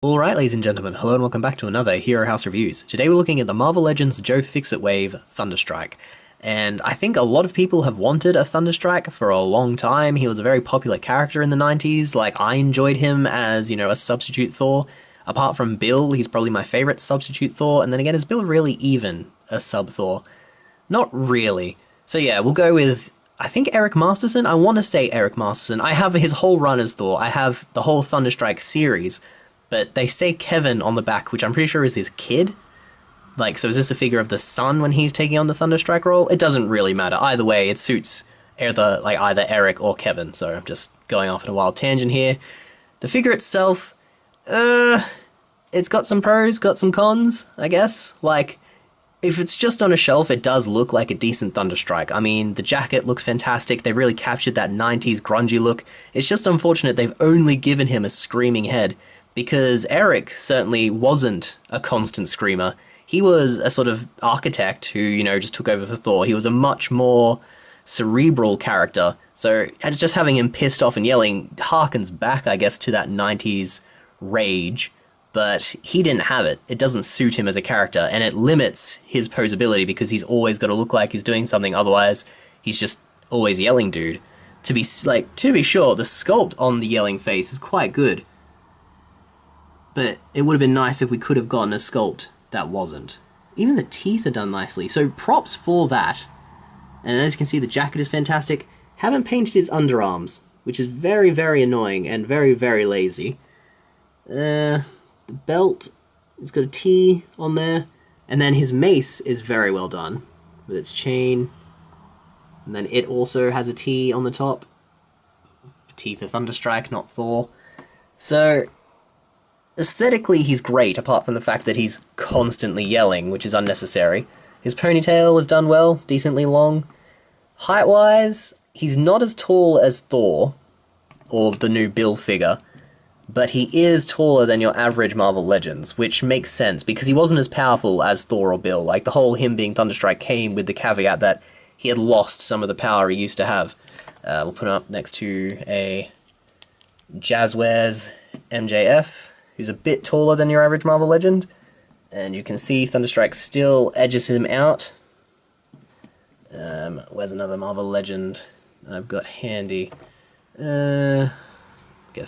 Alright, ladies and gentlemen, hello and welcome back to another Hero House Reviews. Today we're looking at the Marvel Legends Joe Fixit Wave Thunderstrike. And I think a lot of people have wanted a Thunderstrike for a long time. He was a very popular character in the 90s. Like, I enjoyed him as, a substitute Thor. Apart from Bill, he's probably my favorite substitute Thor. And then again, is Bill really even a sub-Thor? Not really. So yeah, we'll go with, I think, Eric Masterson. I want to say Eric Masterson. I have his whole run as Thor. I have the whole Thunderstrike series. But they say Kevin on the back, which I'm pretty sure is his kid. Like, so is this a figure of the son when he's taking on the Thunderstrike role? It doesn't really matter. Either way, it suits either Eric or Kevin. So I'm just going off on a wild tangent here. The figure itself, it's got some pros, got some cons, I guess. Like, if it's just on a shelf, it does look like a decent Thunderstrike. I mean, the jacket looks fantastic. They really captured that 90s grungy look. It's just unfortunate they've only given him a screaming head, because Eric certainly wasn't a constant screamer. He was a sort of architect who, just took over for Thor. He was a much more cerebral character, so just having him pissed off and yelling harkens back, I guess, to that 90s rage, but he didn't have it. It doesn't suit him as a character, and it limits his posability because he's always got to look like he's doing something, otherwise he's just always yelling dude. To be sure, the sculpt on the yelling face is quite good, but it would have been nice if we could have gotten a sculpt that wasn't. Even the teeth are done nicely, so props for that. And as you can see, the jacket is fantastic. Haven't painted his underarms, which is very, very annoying and very, very lazy. The belt, it's got a T on there. And then his mace is very well done, with its chain. And then it also has a T on the top. T for Thunderstrike, not Thor. So aesthetically, he's great, apart from the fact that he's constantly yelling, which is unnecessary. His ponytail was done well, decently long. Height-wise, he's not as tall as Thor, or the new Bill figure, but he is taller than your average Marvel Legends, which makes sense, because he wasn't as powerful as Thor or Bill. Like, the whole him being Thunderstrike came with the caveat that he had lost some of the power he used to have. We'll put him up next to a Jazzwares MJF, who's a bit taller than your average Marvel Legend, and you can see Thunderstrike still edges him out. Where's another Marvel Legend I've got handy? Guess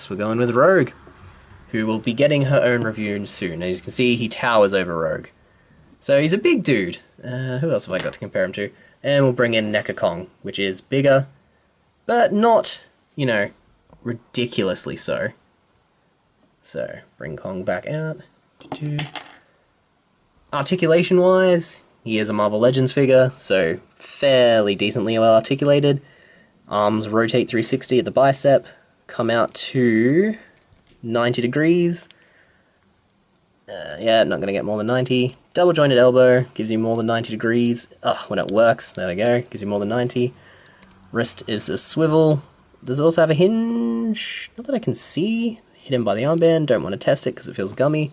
we're going with Rogue, who will be getting her own review soon. As you can see, he towers over Rogue. So he's a big dude. Who else have I got to compare him to? And we'll bring in NECA Kong, which is bigger, but not, ridiculously so. So, bring Kong back out. Articulation-wise, he is a Marvel Legends figure, so fairly decently well articulated. Arms rotate 360 at the bicep, come out to 90 degrees. Yeah, not going to get more than 90. Double jointed elbow, gives you more than 90 degrees. Oh, when it works, there we go, gives you more than 90. Wrist is a swivel. Does it also have a hinge? Not that I can see. Hit him by the armband, don't want to test it because it feels gummy.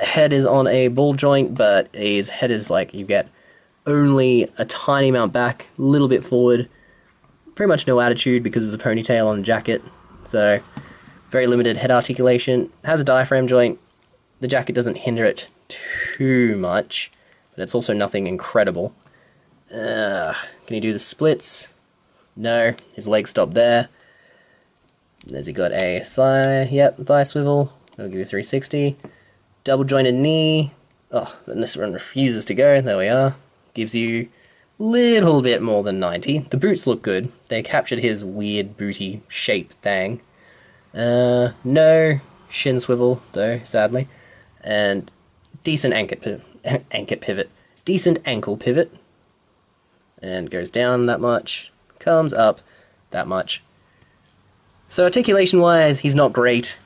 Head is on a ball joint, but his head is like, you get only a tiny amount back, a little bit forward. Pretty much no attitude because of the ponytail on the jacket, so very limited head articulation. Has a diaphragm joint. The jacket doesn't hinder it too much, but it's also nothing incredible. Can he do the splits? No, his legs stop there. There's he got a thigh, thigh swivel, that'll give you 360. Double jointed knee, oh, and this one refuses to go, there we are. Gives you a little bit more than 90. The boots look good, they captured his weird booty shape thing. No shin swivel though, sadly. And decent decent ankle pivot. And goes down that much, comes up that much. So articulation-wise, he's not great.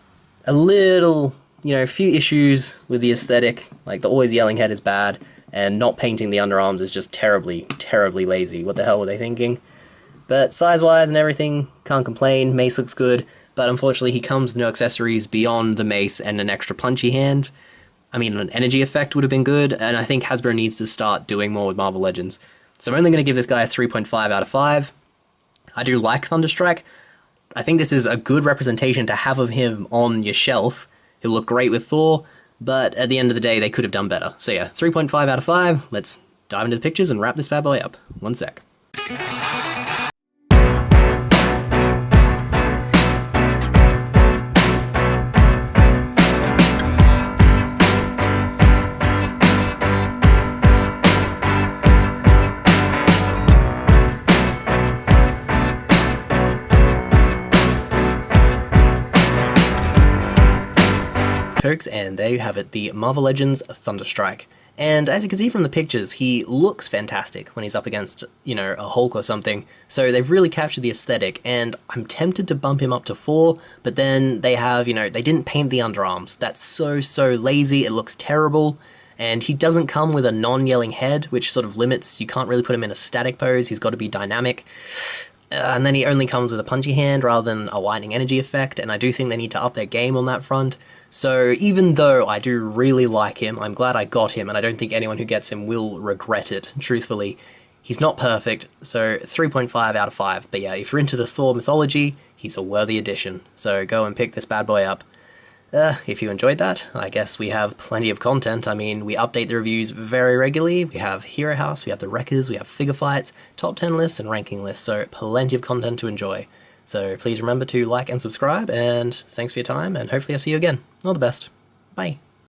A little, few issues with the aesthetic, like the always yelling head is bad, and not painting the underarms is just terribly, terribly lazy. What the hell were they thinking? But size-wise and everything, can't complain. Mace looks good, but unfortunately he comes with no accessories beyond the mace and an extra punchy hand. I mean, an energy effect would have been good, and I think Hasbro needs to start doing more with Marvel Legends. So I'm only going to give this guy a 3.5 out of 5. I do like Thunderstrike. I think this is a good representation to have of him on your shelf, He'll look great with Thor, but at the end of the day, they could have done better. So yeah, 3.5 out of 5. Let's dive into the pictures and wrap this bad boy up. One sec. Folks, and there you have it, the Marvel Legends Thunderstrike. And as you can see from the pictures, he looks fantastic when he's up against, you know, a Hulk or something. So they've really captured the aesthetic, and I'm tempted to bump him up to 4, but then they have, you know, they didn't paint the underarms. That's so lazy, it looks terrible. And he doesn't come with a non-yelling head, which sort of limits, you can't really put him in a static pose, he's got to be dynamic. And then he only comes with a punchy hand rather than a lightning energy effect, and I do think they need to up their game on that front. So even though I do really like him, I'm glad I got him, and I don't think anyone who gets him will regret it, truthfully. He's not perfect, so 3.5 out of 5. But yeah, if you're into the Thor mythology, he's a worthy addition. So go and pick this bad boy up. If you enjoyed that, I guess we have plenty of content. I mean, we update the reviews very regularly. We have Hero House, we have the Wreckers, we have figure fights, top 10 lists, and ranking lists, so plenty of content to enjoy. So please remember to like and subscribe, and thanks for your time, and hopefully I'll see you again. All the best. Bye.